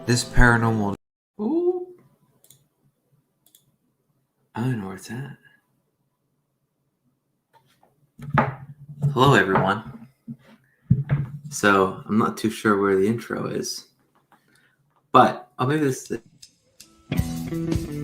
This paranormal. Ooh. I don't know where it's at. Hello, everyone. So, I'm not too sure where the intro is. But, maybe this is it.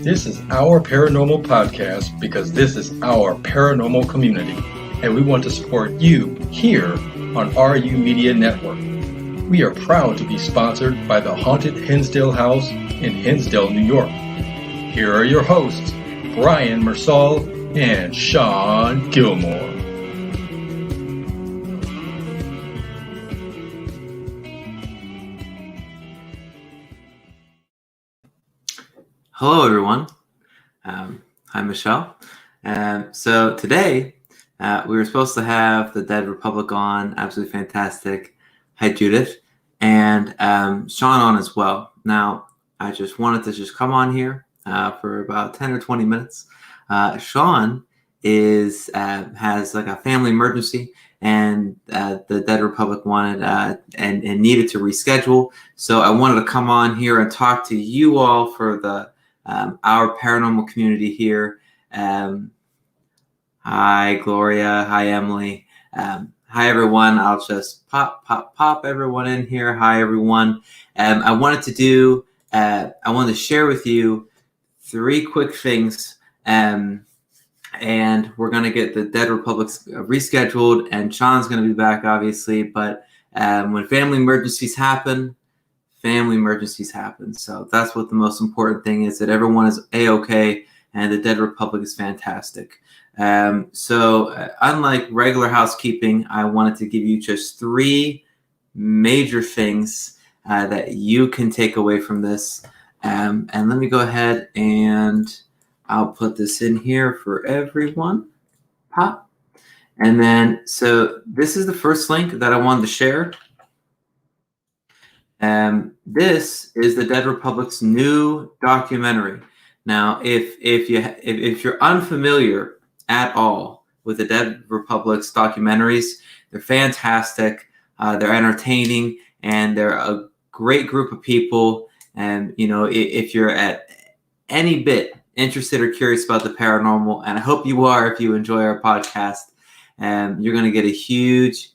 This is our paranormal podcast because this is our paranormal community, and we want to support you here on RU Media Network. We are proud to be sponsored by the Haunted Hinsdale House in Hinsdale, New York. Here are your hosts, Brian Mersall and Shawn Gilmore. Hello, everyone. Hi, Michelle. So today, we were supposed to have the Dead Republic on. Absolutely fantastic. Hi, Judith. And Shawn on as well. Now, I just wanted to come on here for about 10 or 20 minutes. Shawn has like a family emergency, and the Dead Republic wanted and needed to reschedule. So I wanted to come on here and talk to you all for the our paranormal community here. Hi, Gloria. Hi, Emily. Hi, everyone. I'll just pop everyone in here. Hi, everyone. I wanted to share with you 3 quick things. And we're going to get the Dead Republic rescheduled, and Shawn's going to be back, obviously. But when family emergencies happen. So that's what the most important thing is, that everyone is A-okay, and the Dead Republic is fantastic. So unlike regular housekeeping, I wanted to give you just 3 major things that you can take away from this. And let me go ahead and I'll put this in here for everyone. Pop. And then, so this is the first link that I wanted to share. This is the Dead Republic's new documentary. Now, if you're unfamiliar at all with the Dead Republic's documentaries, they're fantastic. They're entertaining, and they're a great group of people. And if you're at any bit interested or curious about the paranormal, and I hope you are if you enjoy our podcast, you're going to get a huge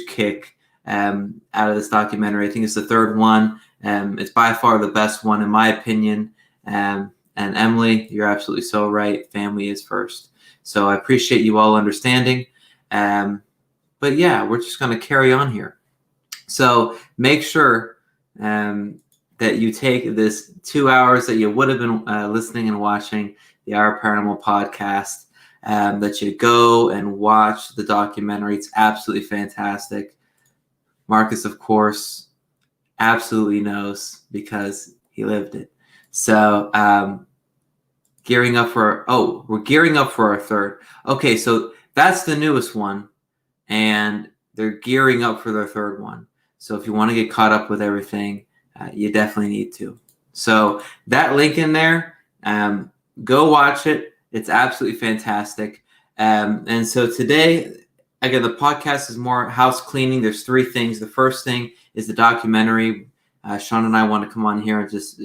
kick out of this documentary. I think it's the 3rd one. It's by far the best one, in my opinion. And Emily, you're absolutely so right. Family is first. So I appreciate you all understanding. But yeah, we're just going to carry on here. So make sure that you take this 2 hours that you would have been listening and watching the Our Paranormal podcast, that you go and watch the documentary. It's absolutely fantastic. Marcus, of course, absolutely knows because he lived it. So we're gearing up for our 3rd. Okay, so that's the newest one, and they're gearing up for their 3rd one. So if you want to get caught up with everything, you definitely need to. So that link in there, go watch it. It's absolutely fantastic. And so today, again, the podcast is more house cleaning. There's 3 things. The first thing is the documentary. Shawn and I want to come on here and just,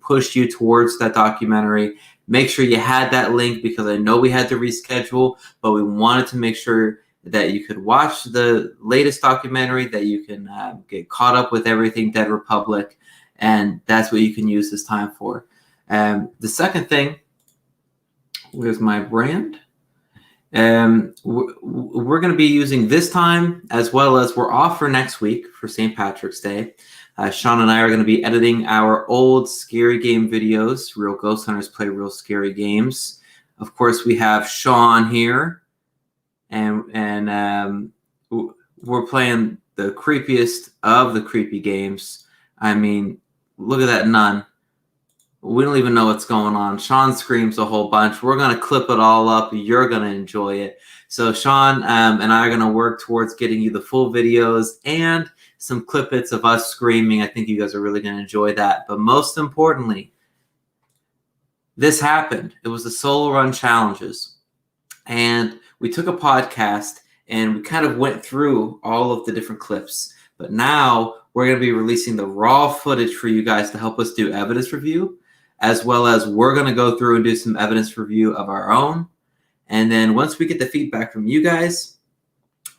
push you towards that documentary. Make sure you had that link, because I know we had to reschedule, but we wanted to make sure that you could watch the latest documentary, that you can get caught up with everything Dead Republic, and that's what you can use this time for. The second thing, where's my brand? We're going to be using this time, as well as we're off for next week for St. Patrick's Day. Shawn and I are going to be editing our old scary game videos. Real Ghost Hunters play real scary games. Of course, we have Shawn here, and we're playing the creepiest of the creepy games. I mean, look at that nun. We don't even know what's going on. Shawn screams a whole bunch. We're going to clip it all up. You're going to enjoy it. So Shawn and I are going to work towards getting you the full videos and some clip-its of us screaming. I think you guys are really going to enjoy that. But most importantly, this happened. It was the solo run challenges. And we took a podcast and we kind of went through all of the different clips. But now we're going to be releasing the raw footage for you guys to help us do evidence review, as well as we're going to go through and do some evidence review of our own. And then once we get the feedback from you guys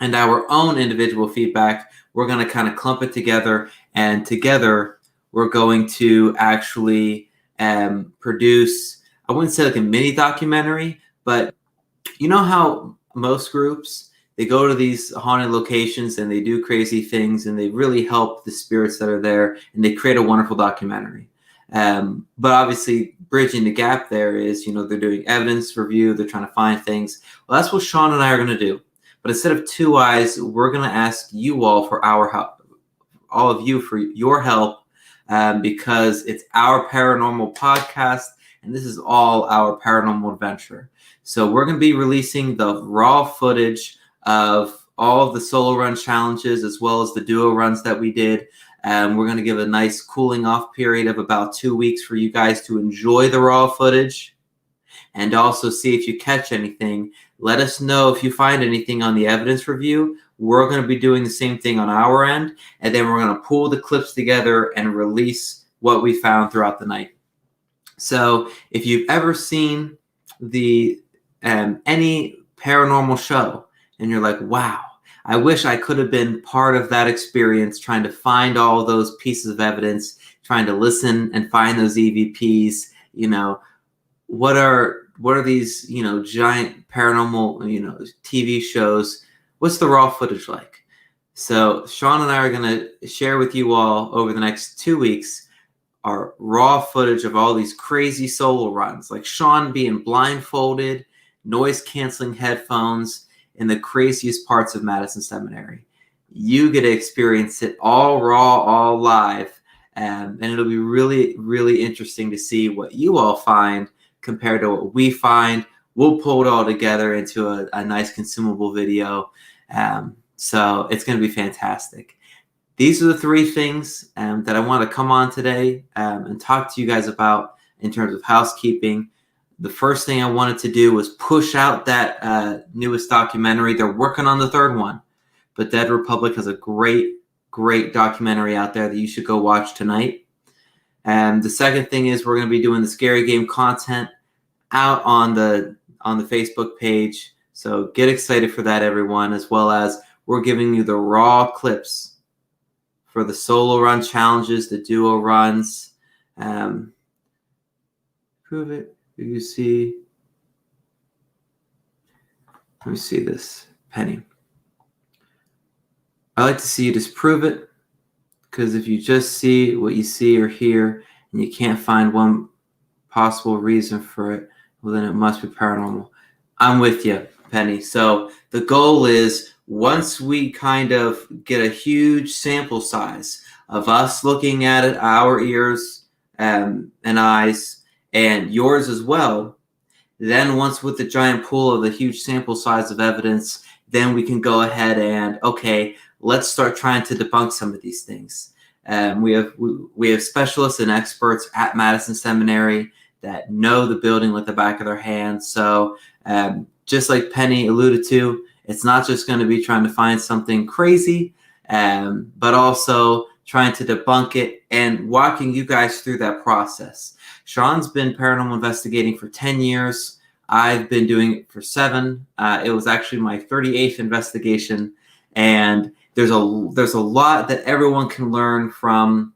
and our own individual feedback, we're going to kind of clump it together, and together we're going to actually produce, I wouldn't say like a mini documentary, but you know how most groups, they go to these haunted locations and they do crazy things and they really help the spirits that are there and they create a wonderful documentary. But obviously bridging the gap there is, they're doing evidence review, they're trying to find things. Well, that's what Shawn and I are going to do. But instead of two eyes, we're going to ask you all for our help, all of you for your help, because it's our paranormal podcast and this is all our paranormal adventure. So we're going to be releasing the raw footage of all of the solo run challenges as well as the duo runs that we did. We're going to give a nice cooling off period of about 2 weeks for you guys to enjoy the raw footage and also see if you catch anything. Let us know if you find anything on the evidence review. We're going to be doing the same thing on our end, and then we're going to pull the clips together and release what we found throughout the night. So if you've ever seen any paranormal show and you're like, wow, I wish I could have been part of that experience, trying to find all those pieces of evidence, trying to listen and find those EVPs, what are these, giant paranormal, TV shows? What's the raw footage like? So Shawn and I are going to share with you all over the next 2 weeks our raw footage of all these crazy solo runs, like Shawn being blindfolded, noise-canceling headphones in the craziest parts of Madison Seminary. You get to experience it all raw, all live, and it'll be really, really interesting to see what you all find compared to what we find. We'll pull it all together into a nice consumable video. So it's going to be fantastic. These are the three things that I want to come on today and talk to you guys about in terms of housekeeping. The first thing I wanted to do was push out that newest documentary. They're working on the third one, but Dead Republic has a great, great documentary out there that you should go watch tonight. And the second thing is we're going to be doing the scary game content out on the Facebook page. So get excited for that, everyone, as well as we're giving you the raw clips for the solo run challenges, the duo runs. Prove it. You see. Let me see this, Penny. I like to see you just prove it, because if you just see what you see or hear and you can't find one possible reason for it, well, then it must be paranormal. I'm with you, Penny. So the goal is, once we kind of get a huge sample size of us looking at it, our ears and eyes, and yours as well, then once with the giant pool of the huge sample size of evidence, then we can go ahead and, okay, let's start trying to debunk some of these things. We have specialists and experts at Madison Seminary that know the building like the back of their hands. So just like Penny alluded to, it's not just going to be trying to find something crazy, but also trying to debunk it and walking you guys through that process. Shawn's been paranormal investigating for 10 years. I've been doing it for 7. It was actually my 38th investigation. And there's a lot that everyone can learn from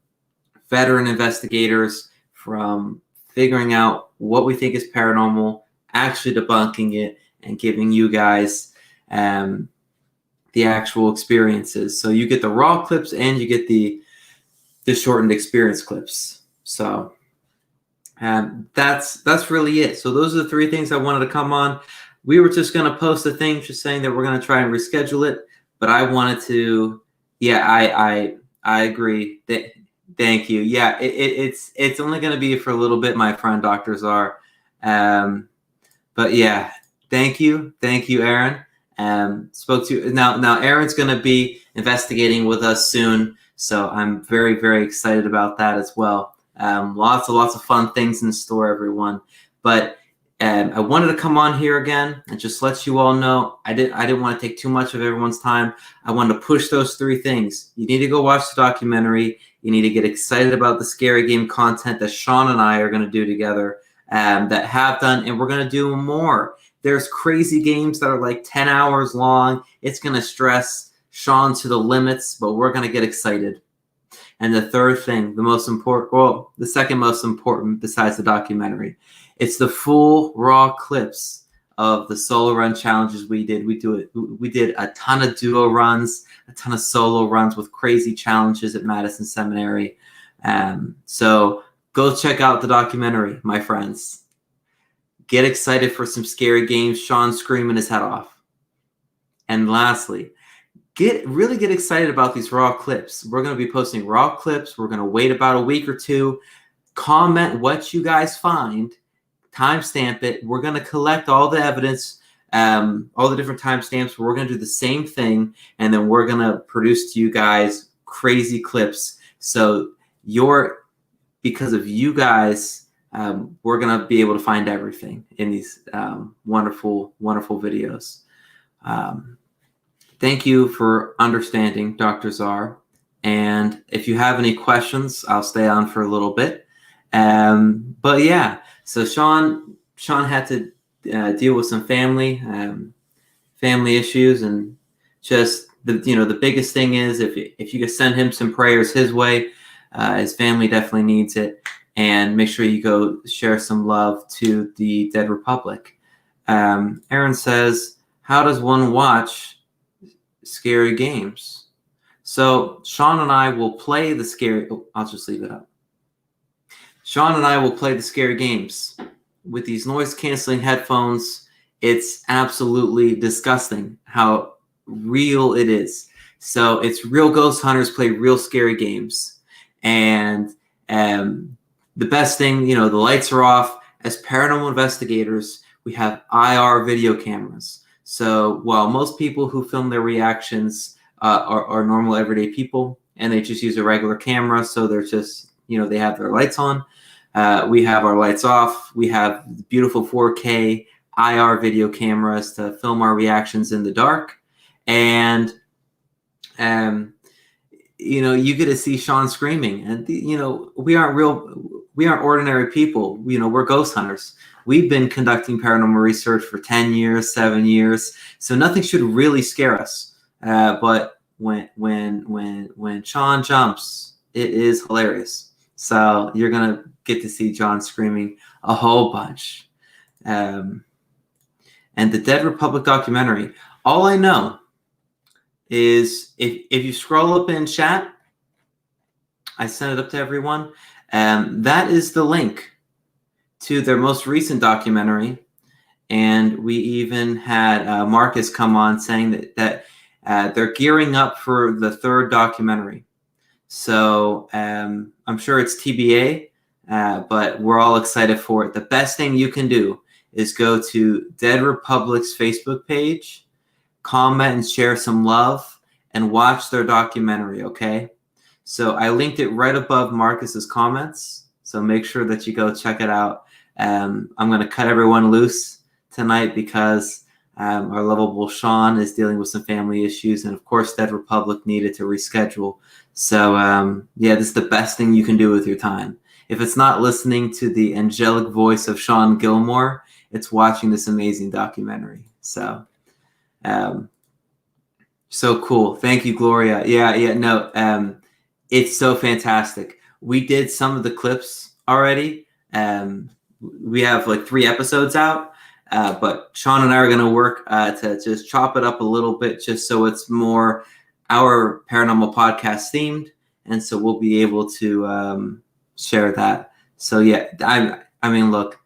veteran investigators, from figuring out what we think is paranormal, actually debunking it, and giving you guys the actual experiences. So you get the raw clips and you get the shortened experience clips. So that's really it. So those are the 3 things I wanted to come on. We were just going to post a thing just saying that we're going to try and reschedule it, but I wanted to, I agree. Thank you. Yeah, it's only going to be for a little bit, my friend, Dr. Czar. But yeah, thank you, Aaron. Spoke to now. Aaron's going to be investigating with us soon, so I'm very, very excited about that as well. Lots of fun things in store, everyone. But And I wanted to come on here again and just let you all know I didn't want to take too much of everyone's time. I wanted to push those 3 things. You need to go watch the documentary. You need to get excited about the scary game content that Shawn and I are going to do together, that have done, and we're going to do more. There's crazy games that are like 10 hours long. It's going to stress Shawn to the limits, but we're going to get excited. And the third thing, the second most important besides the documentary, it's the full raw clips of the solo run challenges we did. We did a ton of duo runs, a ton of solo runs with crazy challenges at Madison Seminary. So go check out the documentary, my friends. Get excited for some scary games, Shawn screaming his head off. And lastly, really get excited about these raw clips. We're going to be posting raw clips. We're going to wait about a week or 2. Comment what you guys find. Timestamp it. We're going to collect all the evidence, all the different timestamps. We're going to do the same thing, and then we're going to produce to you guys crazy clips. So because of you guys, we're going to be able to find everything in these wonderful, wonderful videos. Thank you for understanding, Dr. Czar. And if you have any questions, I'll stay on for a little bit. But yeah, so Shawn had to deal with some family issues, and just the biggest thing is if you could send him some prayers his way, his family definitely needs it, and make sure you go share some love to the Dead Republic. Aaron says, how does one watch scary games? So Shawn and I will play the scary. I'll just leave it up. Shawn and I will play the scary games with these noise canceling headphones. It's absolutely disgusting how real it is. So it's real ghost hunters play real scary games, and the best thing, the lights are off. As paranormal investigators, we have IR video cameras. So while most people who film their reactions are normal everyday people, and they just use a regular camera, so they're just, they have their lights on, we have our lights off. We have beautiful 4K IR video cameras to film our reactions in the dark. And, you get to see Shawn screaming. And, we aren't ordinary people. We're ghost hunters. We've been conducting paranormal research for 10 years, 7 years, so nothing should really scare us. But when Shawn jumps, it is hilarious. So you're gonna get to see John screaming a whole bunch. And the Dead Republic documentary. All I know is if you scroll up in chat, I sent it up to everyone. That is the link to their most recent documentary, and we even had Marcus come on saying that they're gearing up for the 3rd documentary. So I'm sure it's TBA, but we're all excited for it. The best thing you can do is go to Dead Republic's Facebook page, comment and share some love, and watch their documentary, okay? So I linked it right above Marcus's comments, so make sure that you go check it out. I'm going to cut everyone loose tonight because our lovable Shawn is dealing with some family issues, and of course Dead Republic needed to reschedule. So yeah, this is the best thing you can do with your time. If it's not listening to the angelic voice of Shawn Gilmore, it's watching this amazing documentary. So so cool. Thank you, Gloria. It's so fantastic. We did some of the clips already. We have like 3 episodes out, but Shawn and I are going to work to just chop it up a little bit, just so it's more our paranormal podcast themed, and so we'll be able to share that. So yeah, I mean, look,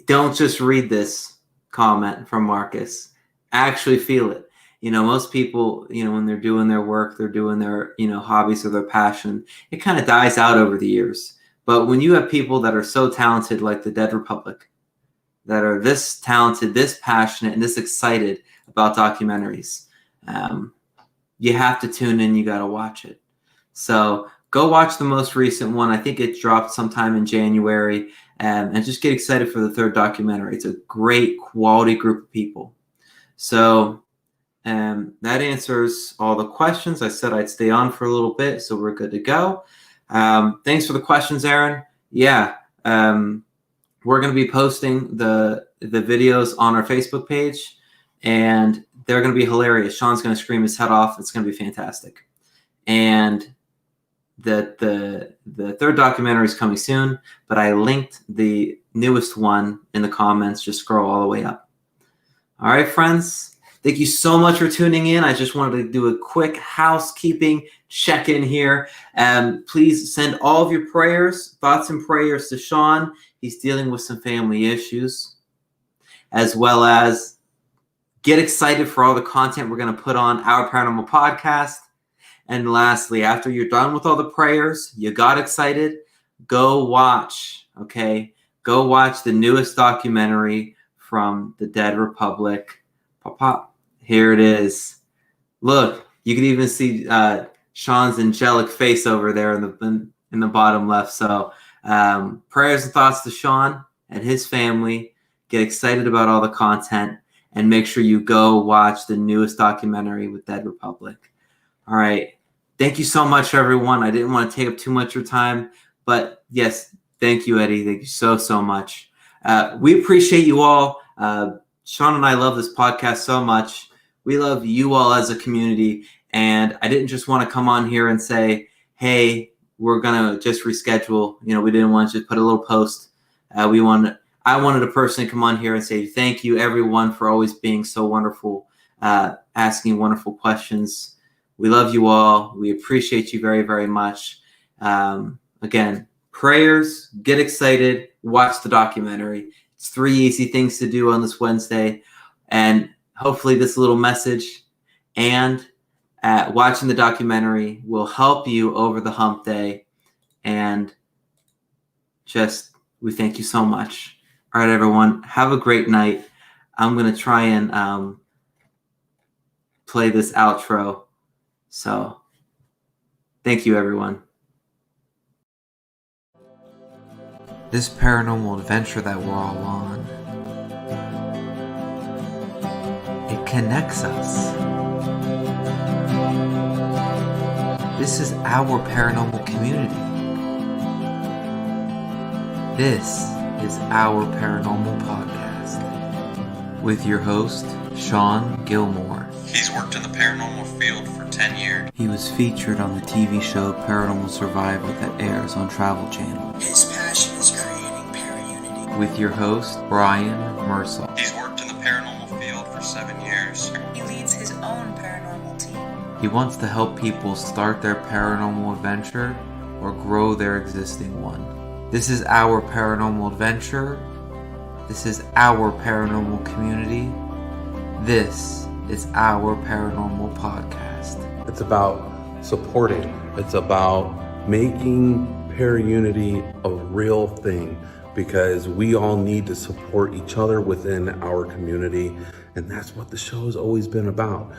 don't just read this comment from Marcus. Actually feel it. Most people, when they're doing their work, they're doing their, hobbies or their passion, it kind of dies out over the years. But when you have people that are so talented, like the Dead Republic, that are this talented, this passionate, and this excited about documentaries, you have to tune in. You got to watch it. So go watch the most recent one. I think it dropped sometime in January. and just get excited for the third documentary. It's a great quality group of people. So that answers all the questions. I said I'd stay on for a little bit, so we're good to go. Thanks for the questions, Aaron. Yeah, we're going to be posting the videos on our Facebook page, and they're going to be hilarious. Shawn's going to scream his head off. It's going to be fantastic. And the third documentary is coming soon, but I linked the newest one in the comments. Just scroll all the way up. All right, friends. Thank you so much for tuning in. I just wanted to do a quick housekeeping check-in here. Please send all of your prayers, thoughts and prayers to Shawn. He's dealing with some family issues, as well as get excited for all the content we're going to put on Our Paranormal Podcast. And lastly, after you're done with all the prayers, you got excited, go watch, okay? Go watch the newest documentary from the Dead Republic. Pop. Here it is. Look, you can even see Shawn's angelic face over there in the bottom left. So prayers and thoughts to Shawn and his family. Get excited about all the content, and make sure you go watch the newest documentary with Dead Republic. All right. Thank you so much, everyone. I didn't want to take up too much of your time, but yes, thank you, Eddie. Thank you so much. We appreciate you all. Shawn and I love this podcast so much. We love you all as a community, and I didn't just want to come on here and say, hey, we're going to just reschedule. We didn't want to just put a little post. I wanted to personally come on here and say thank you, everyone, for always being so wonderful, asking wonderful questions. We love you all. We appreciate you very, very much. Again, prayers, get excited, watch the documentary. It's 3 easy things to do on this Wednesday. And hopefully this little message and watching the documentary will help you over the hump day. And we thank you so much. All right, everyone, have a great night. I'm going to try and play this outro. So thank you, everyone. This paranormal adventure that we're all on, it connects us. This is our paranormal community. This is Our Paranormal Podcast with your host, Shawn Gilmore. He's worked in the paranormal field for 10 years. He was featured on the TV show Paranormal Survivor that airs on Travel Channel. His passion is creating para-unity. With your host, Brian Mersel. He's worked in the paranormal field for 7 years. He leads his own paranormal team. He wants to help people start their paranormal adventure or grow their existing one. This is our paranormal adventure. This is our paranormal community. This is our paranormal podcast. It's about supporting. It's about making para-unity a real thing, because we all need to support each other within our community. And that's what the show has always been about.